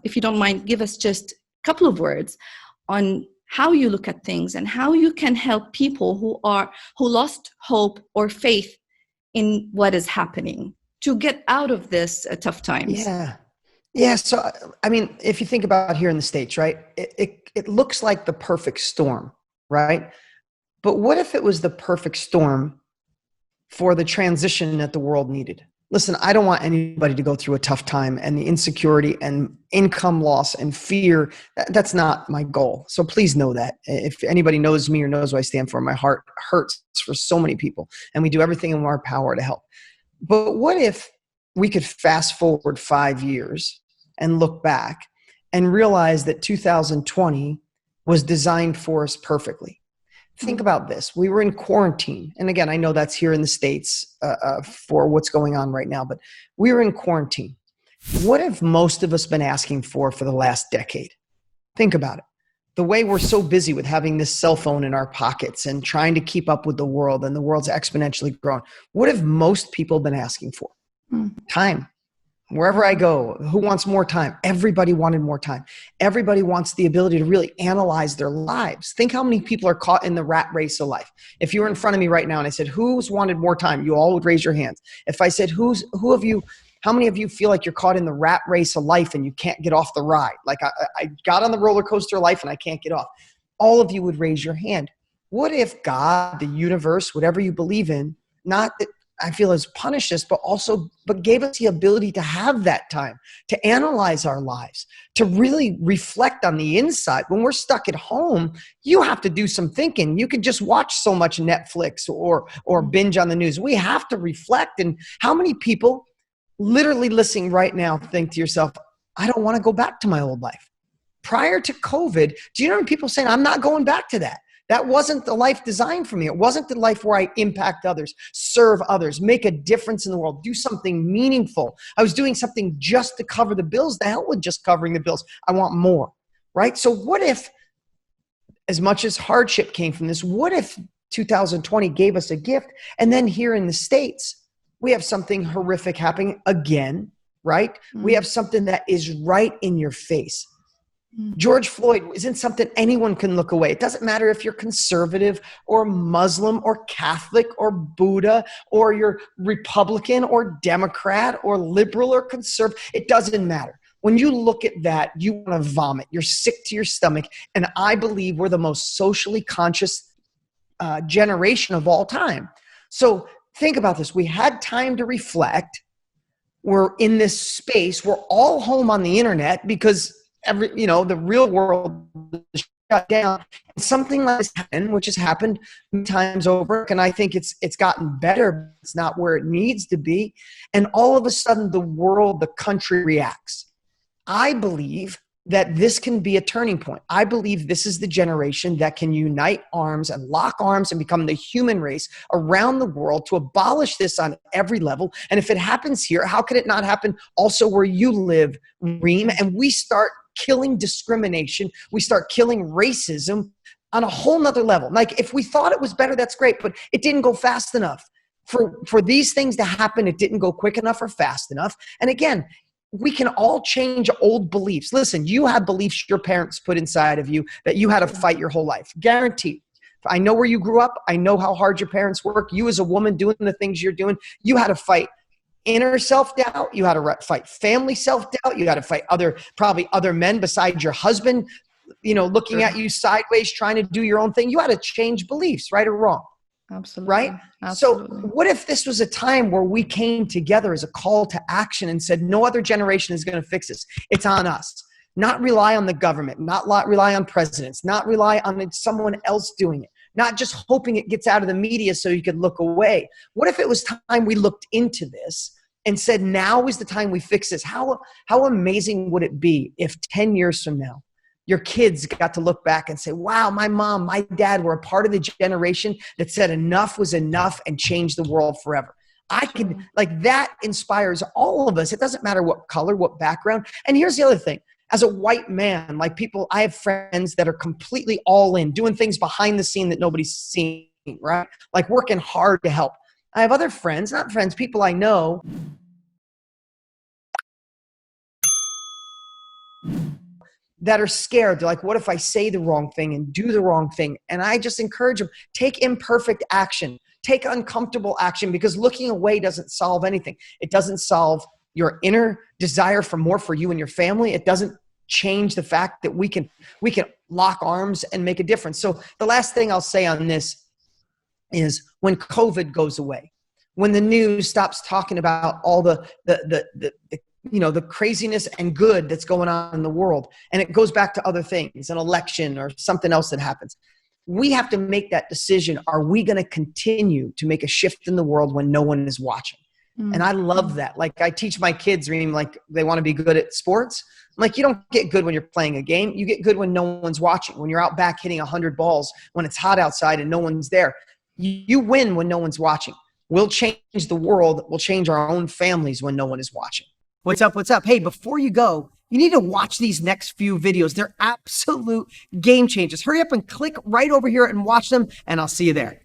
if you don't mind, give us just a couple of words on how you look at things and how you can help people who lost hope or faith in what is happening to get out of this tough times. Yeah. So, I mean, if you think about here in the States, right, it looks like the perfect storm, right? But what if it was the perfect storm for the transition that the world needed? Listen, I don't want anybody to go through a tough time, and the insecurity and income loss and fear, that's not my goal. So please know that. If anybody knows me or knows what I stand for, my heart hurts for so many people, and we do everything in our power to help. But what if we could fast forward 5 years and look back and realize that 2020 was designed for us perfectly? Think about this. We were in quarantine. And again, I know that's here in the States for what's going on right now, but we were in quarantine. What have most of us been asking for the last decade? Think about it. The way we're so busy with having this cell phone in our pockets and trying to keep up with the world, and the world's exponentially growing. What have most people been asking for? Time. Wherever I go, who wants more time? Everybody wanted more time. Everybody wants the ability to really analyze their lives. Think how many people are caught in the rat race of life. If you were in front of me right now and I said, who's wanted more time? You all would raise your hands. If I said, how many of you feel like you're caught in the rat race of life and you can't get off the ride? Like I got on the roller coaster of life and I can't get off. All of you would raise your hand. What if God, the universe, whatever you believe in, not that I feel has punished us, but gave us the ability to have that time, to analyze our lives, to really reflect on the inside. When we're stuck at home, you have to do some thinking. You can just watch so much Netflix or binge on the news. We have to reflect. And how many people literally listening right now think to yourself, I don't want to go back to my old life? Prior to COVID, do you know how many people saying, I'm not going back to that? That wasn't the life designed for me. It wasn't the life where I impact others, serve others, make a difference in the world, do something meaningful. I was doing something just to cover the bills. The hell with just covering the bills. I want more, right? So what if, as much as hardship came from this, what if 2020 gave us a gift? And then here in the States, we have something horrific happening again, right? We have something that is right in your face. George Floyd isn't something anyone can look away. It doesn't matter if you're conservative or Muslim or Catholic or Buddha or you're Republican or Democrat or liberal or conservative. It doesn't matter. When you look at that, you want to vomit. You're sick to your stomach. And I believe we're the most socially conscious generation of all time. So think about this. We had time to reflect. We're in this space. We're all home on the internet because the real world is shut down. And something like this happened, which has happened many times over, and I think it's gotten better, but it's not where it needs to be. And all of a sudden, the country reacts. I believe that this can be a turning point. I believe this is the generation that can unite arms and lock arms and become the human race around the world to abolish this on every level. And if it happens here, how could it not happen also where you live, Reem? And we start killing discrimination. We start killing racism on a whole nother level. Like if we thought it was better, that's great, but it didn't go fast enough. For these things to happen, it didn't go quick enough or fast enough. And again, we can all change old beliefs. Listen, you have beliefs your parents put inside of you that you had to fight your whole life. Guaranteed. I know where you grew up. I know how hard your parents work. You as a woman doing the things you're doing, you had to fight inner self-doubt. You had to fight family self-doubt. You had to fight probably other men besides your husband, looking at you sideways, trying to do your own thing. You had to change beliefs, right or wrong. Absolutely. Right? Absolutely. So what if this was a time where we came together as a call to action and said, no other generation is going to fix this. It's on us. Not rely on the government, not rely on presidents, not rely on someone else doing it, not just hoping it gets out of the media so you could look away. What if it was time we looked into this and said, now is the time we fix this? How amazing would it be if 10 years from now, your kids got to look back and say, wow, my mom, my dad were a part of the generation that said enough was enough and changed the world forever. That inspires all of us. It doesn't matter what color, what background. And here's the other thing. As a white man, I have friends that are completely all in, doing things behind the scene that nobody's seen, right? Like working hard to help. I have other friends, people I know that are scared. They're like, what if I say the wrong thing and do the wrong thing? And I just encourage them, take imperfect action, take uncomfortable action, because looking away doesn't solve anything. It doesn't solve your inner desire for more for you and your family. It doesn't change the fact that we can lock arms and make a difference. So the last thing I'll say on this is, when COVID goes away, when the news stops talking about all the craziness and good that's going on in the world, and it goes back to other things, an election or something else that happens, we have to make that decision. Are we going to continue to make a shift in the world when no one is watching? And I love that. Like, I teach my kids, like, they want to be good at sports. I'm like, you don't get good when you're playing a game. You get good when no one's watching, when you're out back hitting 100 balls, when it's hot outside and no one's there. You win when no one's watching. We'll change the world. We'll change our own families when no one is watching. What's up? What's up? Hey, before you go, you need to watch these next few videos. They're absolute game changers. Hurry up and click right over here and watch them, and I'll see you there.